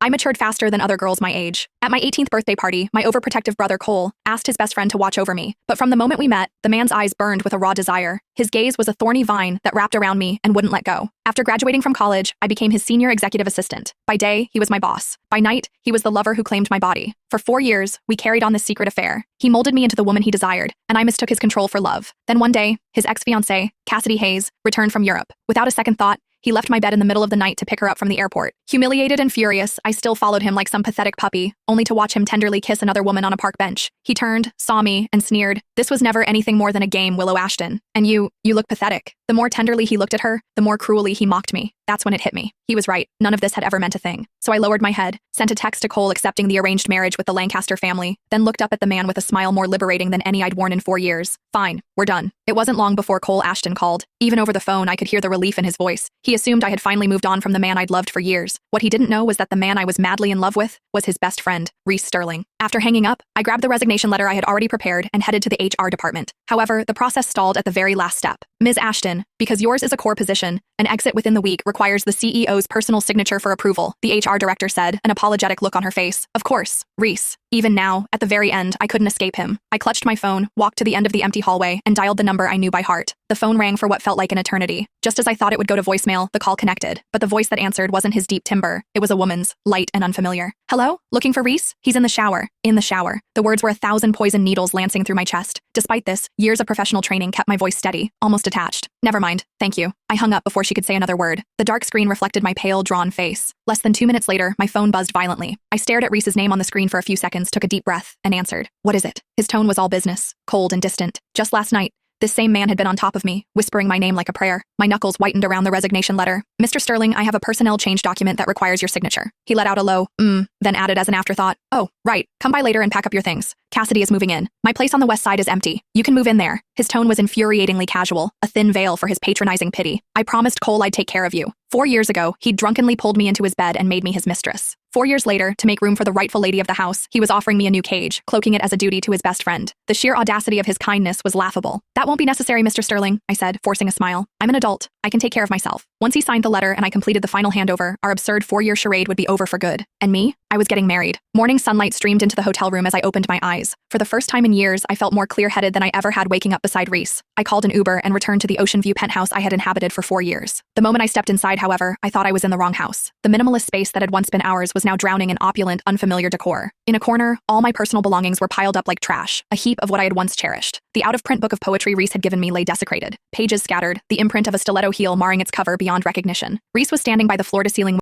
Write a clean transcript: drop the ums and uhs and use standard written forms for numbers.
I matured faster than other girls my age. At my 18th birthday party, my overprotective brother Cole asked his best friend to watch over me. But from the moment we met, the man's eyes burned with a raw desire. His gaze was a thorny vine that wrapped around me and wouldn't let go. After graduating from college, I became his senior executive assistant. By day, he was my boss. By night, he was the lover who claimed my body. For 4 years, we carried on this secret affair. He molded me into the woman he desired, and I mistook his control for love. Then one day, his ex-fiancée, Cassidy Hayes, returned from Europe. Without a second thought, he left my bed in the middle of the night to pick her up from the airport. Humiliated and furious, I still followed him like some pathetic puppy, only to watch him tenderly kiss another woman on a park bench. He turned, saw me, and sneered. This was never anything more than a game, Willow Ashton. And you look pathetic. The more tenderly he looked at her, the more cruelly he mocked me. That's when it hit me. He was right. None of this had ever meant a thing. So I lowered my head, sent a text to Cole accepting the arranged marriage with the Lancaster family, then looked up at the man with a smile more liberating than any I'd worn in 4 years. Fine, we're done. It wasn't long before Cole Ashton called. Even over the phone, I could hear the relief in his voice. He assumed I had finally moved on from the man I'd loved for years. What he didn't know was that the man I was madly in love with was his best friend, Reese Sterling. After hanging up, I grabbed the resignation letter I had already prepared and headed to the HR department. However, the process stalled at the very last step. Ms. Ashton, because yours is a core position, an exit within the week requires the CEO's personal signature for approval, the HR director said, an apologetic look on her face. Of course, Reese. Even now, at the very end, I couldn't escape him. I clutched my phone, walked to the end of the empty hallway, and dialed the number I knew by heart. The phone rang for what felt like an eternity. Just as I thought it would go to voicemail, the call connected. But the voice that answered wasn't his deep timbre. It was a woman's, light and unfamiliar. Hello? Looking for Reese? He's in the shower. In the shower. The words were 1,000 poison needles lancing through my chest. Despite this, years of professional training kept my voice steady, almost detached. Never mind. Thank you. I hung up before she could say another word. The dark screen reflected my pale, drawn face. Less than 2 minutes later, my phone buzzed violently. I stared at Reese's name on the screen for a few seconds, took a deep breath, and answered. What is it? His tone was all business, cold and distant. Just last night, this same man had been on top of me, whispering my name like a prayer. My knuckles whitened around the resignation letter. Mr. Sterling, I have a personnel change document that requires your signature. He let out a low, then added as an afterthought. Oh, right. Come by later and pack up your things. Cassidy is moving in. My place on the west side is empty. You can move in there. His tone was infuriatingly casual, a thin veil for his patronizing pity. I promised Cole I'd take care of you. 4 years ago, he'd drunkenly pulled me into his bed and made me his mistress. 4 years later, to make room for the rightful lady of the house, he was offering me a new cage, cloaking it as a duty to his best friend. The sheer audacity of his kindness was laughable. That won't be necessary, Mr. Sterling, I said, forcing a smile. I'm an adult. I can take care of myself. Once he signed the letter and I completed the final handover, our absurd 4-year charade would be over for good. And me? I was getting married. Morning sunlight streamed into the hotel room as I opened my eyes. For the first time in years, I felt more clear-headed than I ever had waking up beside Reese. I called an Uber and returned to the ocean view penthouse I had inhabited for 4 years. The moment I stepped inside, however, I thought I was in the wrong house. The minimalist space that had once been ours was now drowning in opulent, unfamiliar decor. In a corner, all my personal belongings were piled up like trash, a heap of what I had once cherished. The out-of-print book of poetry Reese had given me lay desecrated, pages scattered, the imprint of a stiletto heel marring its cover beyond recognition. Reese was standing by the floor-to-ceiling